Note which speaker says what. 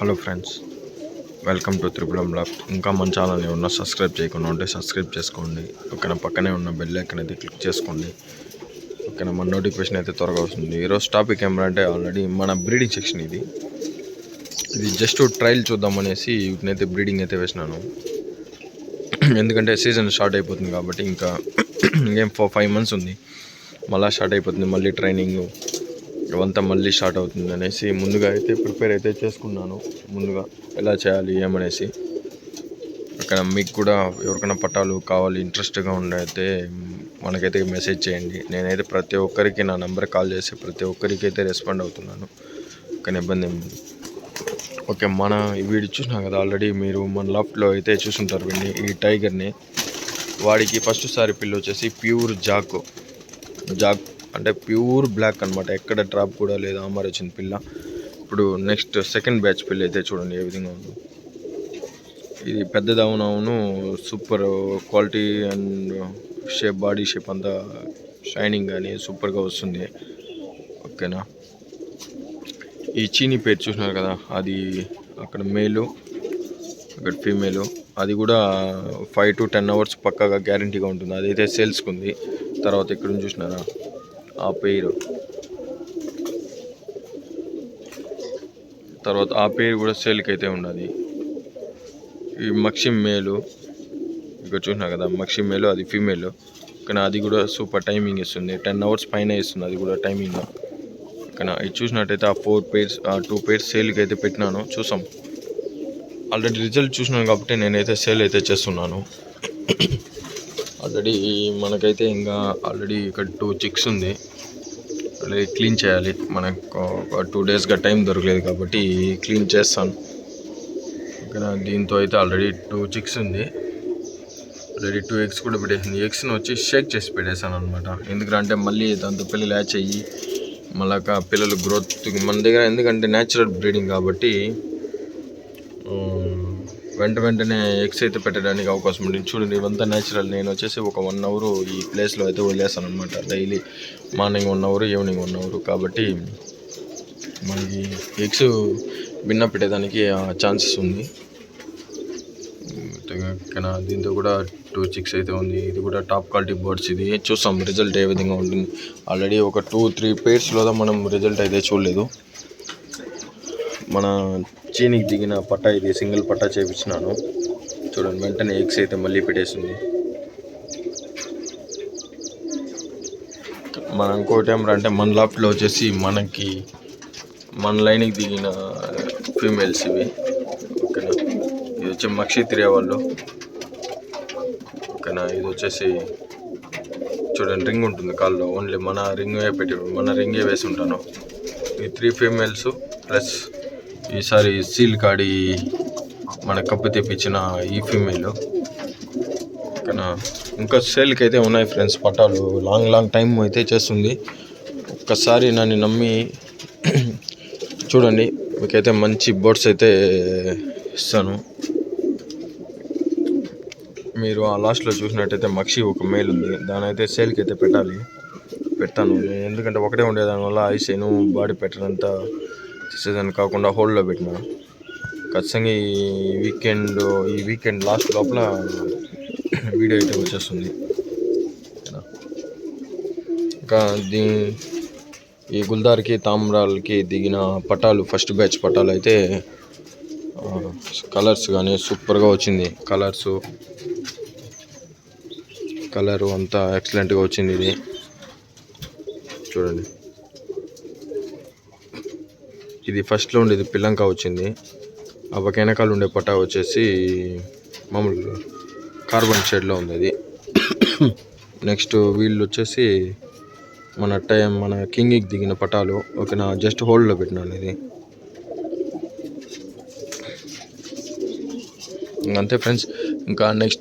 Speaker 1: Hello friends, welcome to Tripulam blog. ఇంకా మన ఛానల్ని ఉన్న సబ్స్క్రైబ్ చేయకుండా ఉంటే సబ్స్క్రైబ్ చేసుకోండి. ఓకేనా, పక్కనే ఉన్న బెల్ ఐకాన్ అయితే క్లిక్ చేసుకోండి. ఓకేనా, మన నోటిఫికేషన్ అయితే త్వరగా వస్తుంది. ఈరోజు టాపిక్ ఏమంటే ఆల్రెడీ మన బ్రీడింగ్ సెక్షన్ ఇది జస్ట్ ట్రయల్ చూద్దామనేసి వీటినైతే బ్రీడింగ్ అయితే వేసినాను. ఎందుకంటే సీజన్ స్టార్ట్ అయిపోతుంది కాబట్టి ఇంకా ఇంకేం 5 months ఉంది, మళ్ళీ స్టార్ట్ అయిపోతుంది. మళ్ళీ ట్రైనింగ్ ఇవంతా మళ్ళీ స్టార్ట్ అవుతుంది అనేసి ముందుగా అయితే ప్రిపేర్ అయితే చేసుకున్నాను. ముందుగా ఎలా చేయాలి ఏమనేసి. అక్కడ మీకు కూడా ఎవరికైనా పట్టాలు కావాలి ఇంట్రెస్ట్గా ఉండైతే మనకైతే మెసేజ్ చేయండి. నేనైతే ప్రతి ఒక్కరికి నా నెంబర్ కాల్ చేసి ప్రతి ఒక్కరికి అయితే రెస్పాండ్ అవుతున్నాను. కానీ ఇబ్బంది ఏమి. ఓకే, మన ఈ వీడియో చూసినా కదా ఆల్రెడీ మీరు మన లాఫ్ట్లో అయితే చూసుంటారు వీడిని, ఈ టైగర్ని. వాడికి ఫస్ట్ సారి పిల్ల వచ్చేసి ప్యూర్ జాక్ అంటే ప్యూర్ బ్లాక్ అనమాట. ఎక్కడ డ్రాప్ కూడా లేదు, ఆమార్ వచ్చిన పిల్ల. ఇప్పుడు నెక్స్ట్ సెకండ్ బ్యాచ్ పిల్ల అయితే చూడండి ఏ విధంగా ఉందో. ఇది పెద్దదవునవును, super quality and shape, body shape అంతా షైనింగ్ కానీ సూపర్గా వస్తుంది. ఓకేనా, ఈ చీనీ పేరు చూసినారు కదా, అది అక్కడ మేలు, అక్కడ ఫీమేలు. అది కూడా 5 to 10 hours పక్కాగా గ్యారంటీగా ఉంటుంది. అదైతే సేల్స్కి ఉంది. తర్వాత ఇక్కడ చూసినారా ఆ పేరు, తర్వాత ఆ పేరు కూడా సేల్కి అయితే ఉన్నది. ఈ మక్షి మేలు ఇక్కడ చూసినా కదా, మక్షి మేలు అది ఫీమేల్. కానీ అది కూడా సూపర్ టైమింగ్ ఇస్తుంది, 10 hours పైన ఇస్తుంది అది కూడా టైమింగ్. కానీ ఇది చూసినట్టయితే ఆ 4 pairs, ఆ 2 pairs సేల్కి అయితే పెట్టినాను. చూసాం, ఆల్రెడీ రిజల్ట్ చూసినాను కాబట్టి నేనైతే సేల్ అయితే చేస్తున్నాను. ఆల్రెడీ మనకైతే ఇంకా ఆల్రెడీ ఇక్కడ 2 chicks ఉంది. ఆల్రెడీ క్లీన్ చేయాలి. మనకు ఒక 2 daysగా టైం దొరకలేదు కాబట్టి క్లీన్ చేస్తాను. ఓకేనా, దీంతో అయితే ఆల్రెడీ 2 chicks ఉంది. ఆల్రెడీ 2 eggs కూడా పెట్టేసింది. ఎగ్స్ని వచ్చి షేక్ చేసి పెట్టేశాను అనమాట. ఎందుకంటే మళ్ళీ దాంతో పిల్లలు ల్యాచ్ అయ్యి మళ్ళా పిల్లలు గ్రోత్ మన దగ్గర, ఎందుకంటే న్యాచురల్ బ్రీడింగ్ కాబట్టి వెంటనే ఎగ్స్ అయితే పెట్టడానికి అవకాశం ఉంటుంది. చూడండి, ఇవంతా న్యాచురల్. నేను వచ్చేసి ఒక 1 hour ఈ ప్లేస్లో అయితే వదిలేస్తాను అనమాట. Daily morning 1 hour, evening 1 hour. కాబట్టి మనకి ఎగ్స్ భిన్న పెట్టేదానికి ఛాన్సెస్ ఉంది. కానీ దీంతో కూడా 2 chicks అయితే ఉంది. ఇది కూడా టాప్ క్వాలిటీ బర్డ్స్. ఇది చూస్తాం రిజల్ట్ ఏ విధంగా ఉంటుంది. ఆల్రెడీ ఒక 2-3 pairsలో మనం రిజల్ట్ అయితే చూడలేదు. మన చీనికి దిగిన పట్టా ఇది సింగిల్ పట్టా చేయించినాను. చూడండి, వెంటనే ఎగ్స్ అయితే మళ్ళీ పెట్టేసింది. మనం ఇంకోటి ఏమంటే మన లాఫ్ట్లో వచ్చేసి మనకి మన లైన్కి దిగిన ఫీమేల్స్ ఇవి. ఓకేనా, ఇది వచ్చి మక్షి తిరే వాళ్ళు. ఓకేనా, ఇది వచ్చేసి చూడండి రింగ్ ఉంటుంది కాల్లో, ఓన్లీ మన రింగే వేసి ఉంటాను. ఈ 3 females ప్లస్ ఈసారి సీల్ కాడి మన కప్పు తెప్పించిన ఈ ఫీమేల్. ఓకేనా, ఇంకా సేల్కి అయితే ఉన్నాయి ఫ్రెండ్స్ పట్టాలు. లాంగ్ టైం అయితే చేస్తుంది. ఒక్కసారి నన్ను నమ్మి చూడండి, మీకైతే మంచి బర్డ్స్ అయితే ఇస్తాను. మీరు ఆ లాస్ట్లో చూసినట్టయితే మక్షి ఒక మేల్ ఉంది, దాని అయితే సేల్కి అయితే పెడతాను. ఎందుకంటే ఒకటే ఉండేదానివల్ల ఐసేను బాడీ పెట్టడంతా చేసేదాన్ని కాకుండా హోల్డ్లో పెట్టిన. ఖచ్చితంగా ఈ వీకెండ్ లాస్ట్ లోపల వీడియో అయితే వచ్చేస్తుంది. ఇంకా ఈ గుల్దార్కి తామ్రాలకి దిగిన పట్టాలు, ఫస్ట్ బ్యాచ్ పట్టాలు అయితే కలర్స్ కానీ సూపర్గా వచ్చింది. కలరు అంతా ఎక్సలెంట్గా వచ్చింది. ఇది చూడండి, ఇది ఫస్ట్లో ఉండేది పిల్లంకా వచ్చింది. ఆ పక్క వెనకాల ఉండే పట్టా వచ్చేసి మామూలు కార్బన్ షేడ్లో ఉంది అది. నెక్స్ట్ వీళ్ళు వచ్చేసి మన కింగ్కి దిగిన పటాలు. ఓకేనా, జస్ట్ హోల్డ్లో పెట్టినాను ఇది. అంతే ఫ్రెండ్స్. ఇంకా నెక్స్ట్